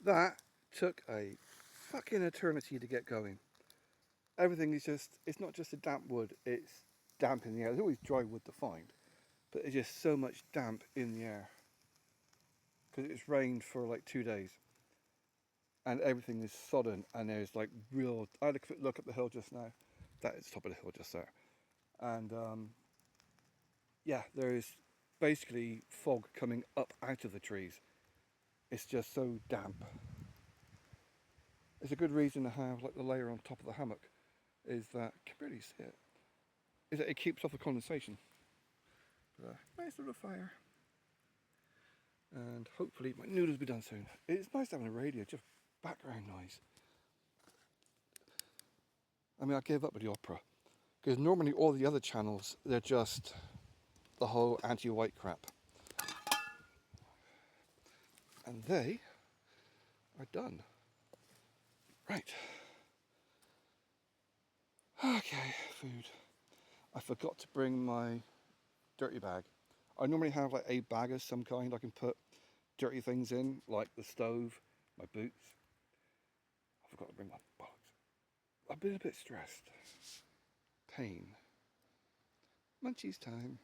That took a fucking eternity to get going. Everything is just, it's not just a damp wood, it's damp in the air. There's always dry wood to find, but there's just so much damp in the air. Because it's rained for like 2 days. And everything is sodden, and there's like real, I had a quick look up the hill just now. That is the top of the hill just there. And yeah, there is basically fog coming up out of the trees. It's just so damp. It's a good reason to have like the layer on top of the hammock, is that, you can barely see it, is that it keeps off the condensation. But, nice little fire. And hopefully my noodles will be done soon. It's nice having a radio, just background noise. I mean, I gave up with the opera, because normally all the other channels, they're just the whole anti-white crap. And they are done. Right. Okay, food. I forgot to bring my dirty bag. I normally have like a bag of some kind I can put dirty things in, like the stove, my boots. I forgot to bring my bollocks. I've been a bit stressed. Pain. Munchies time.